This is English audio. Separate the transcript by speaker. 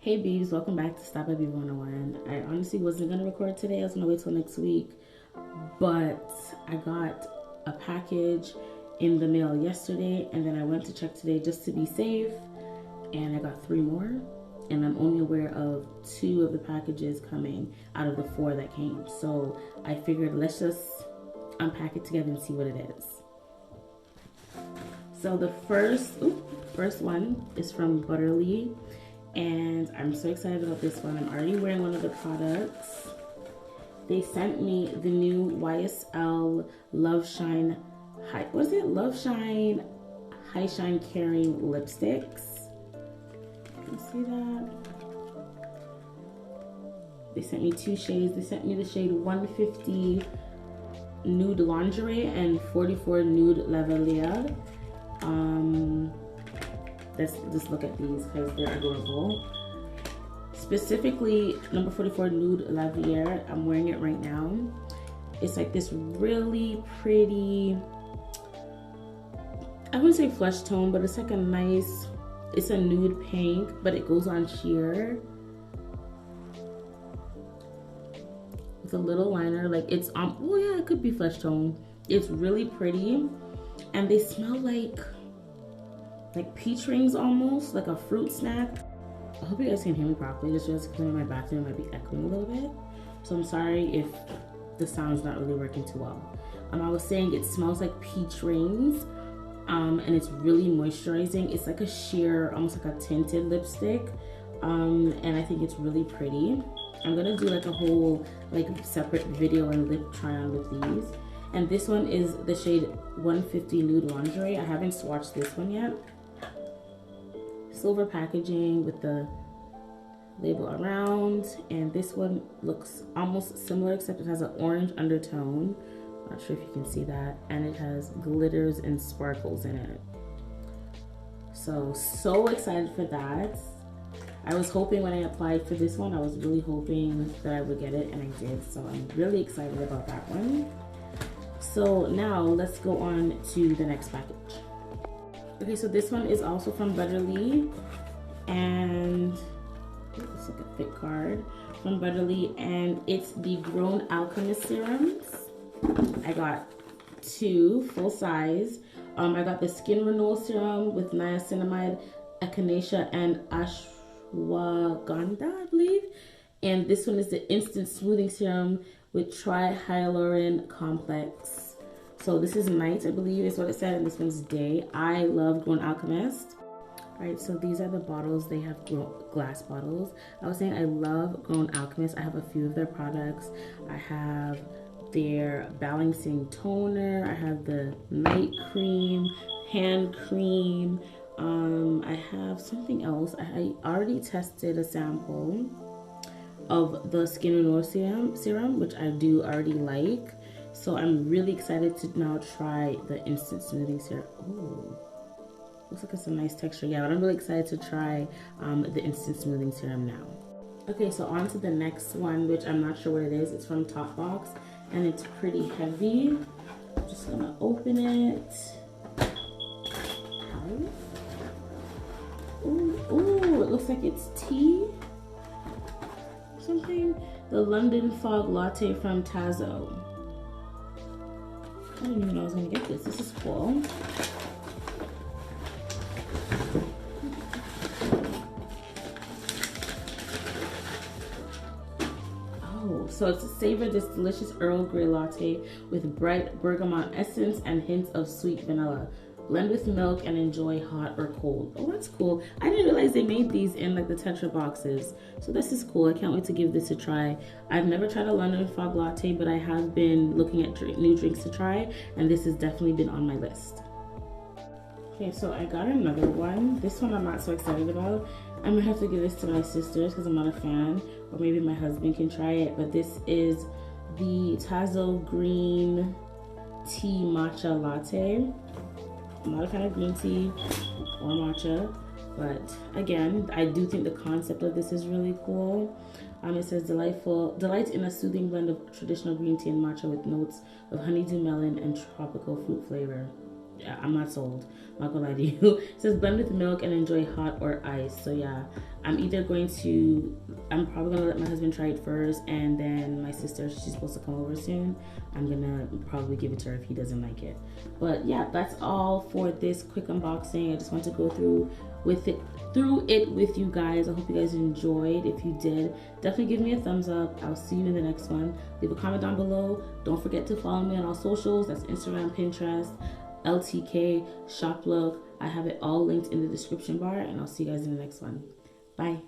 Speaker 1: Hey Beavs, welcome back to StyledByBeaver 101. I honestly wasn't gonna record today. I was gonna wait till next week, but I got a package in the mail yesterday, and then I went to check today just to be safe, and I got 3 more, and I'm only aware of 2 of the packages coming out of the 4 that came. So I figured let's just unpack it together and see what it is. So the first one is from Butterly. And I'm so excited about this one. I'm already wearing one of the products. They sent me the new YSL Love Shine High, Love Shine High Shine Caring lipsticks. You can see that. They sent me 2 shades. They sent me the shade 150 Nude Lingerie and 44 Nude Lavalier. Let's just look at these because they're adorable. Specifically, number 44 Nude Lavalier. I'm wearing it right now. It's like this really pretty, I wouldn't say flesh tone, but it's like a nice, it's a nude pink, but it goes on sheer with a little liner. Like it's oh yeah, it could be flesh tone. It's really pretty, and they smell like peach rings, almost like a fruit snack. I hope you guys can hear me properly. It's just because in my bathroom might be echoing a little bit, so I'm sorry if the sound's not really working too well. I was saying it smells like peach rings, and it's really moisturizing. It's like a sheer, almost like a tinted lipstick, and I think it's really pretty. I'm gonna do like a whole separate video and lip try on with these. And this one is the shade 150 Nude Lingerie. I haven't swatched this one yet. Silver packaging with the label around, and this one looks almost similar except it has an orange undertone. Not sure if you can see that, and it has glitters and sparkles in it. So excited for that. I was hoping when I applied for this one, I was really hoping that I would get it, and I did, so I'm really excited about that one. So now let's go on to the next package. Okay, so this one is also from Butterly, and it's like a thick card from Butterly, and it's the Grown Alchemist serums. I got 2 full size. I got the Skin Renewal Serum with niacinamide, echinacea, and ashwagandha, I believe. And this one is the Instant Smoothing Serum with Trihyaluron Complex. So this is night, I believe is what it said, and this one's day. I love Grown Alchemist. All right, so these are the bottles. They have glass bottles. I was saying I love Grown Alchemist. I have a few of their products. I have their balancing toner. I have the night cream, hand cream. I have something else. I already tested a sample of the Skin Renewal serum, which I do already like. So I'm really excited to now try the Instant Smoothing Serum. Ooh, looks like it's a nice texture. Yeah, but I'm really excited to try the Instant Smoothing Serum now. Okay, so on to the next one, which I'm not sure what it is. It's from Topbox, and it's pretty heavy. I'm just gonna open it. Ooh, it looks like it's tea. Something. The London Fog Latte from Tazo. I didn't even know I was gonna get this. This is cool. Oh, so it's savor this delicious Earl Grey latte with bright bergamot essence and hints of sweet vanilla. Blend with milk and enjoy hot or cold. Oh, that's cool. I didn't realize they made these in like the Tetra boxes. So this is cool. I can't wait to give this a try. I've never tried a London Fog Latte, but I have been looking at new drinks to try, and this has definitely been on my list. Okay, so I got another one. This one I'm not so excited about. I'm gonna have to give this to my sisters because I'm not a fan, or maybe my husband can try it, but this is the Tazo Green Tea Matcha Latte. I'm not a fan of green tea or matcha, but again, I do think the concept of this is really cool. It says delight in a soothing blend of traditional green tea and matcha with notes of honeydew melon and tropical fruit flavor. I'm not sold. I'm not gonna lie to you. It says blend with milk and enjoy hot or ice. So yeah, I'm probably gonna let my husband try it first, and then my sister, she's supposed to come over soon. I'm gonna probably give it to her if he doesn't like it. But yeah, that's all for this quick unboxing. I just want to go through it with you guys. I hope you guys enjoyed. If you did, definitely give me a thumbs up. I'll see you in the next one. Leave a comment down below. Don't forget to follow me on all socials. That's Instagram, Pinterest, LTK, Shop Look. I have it all linked in the description bar, and I'll see you guys in the next one. Bye.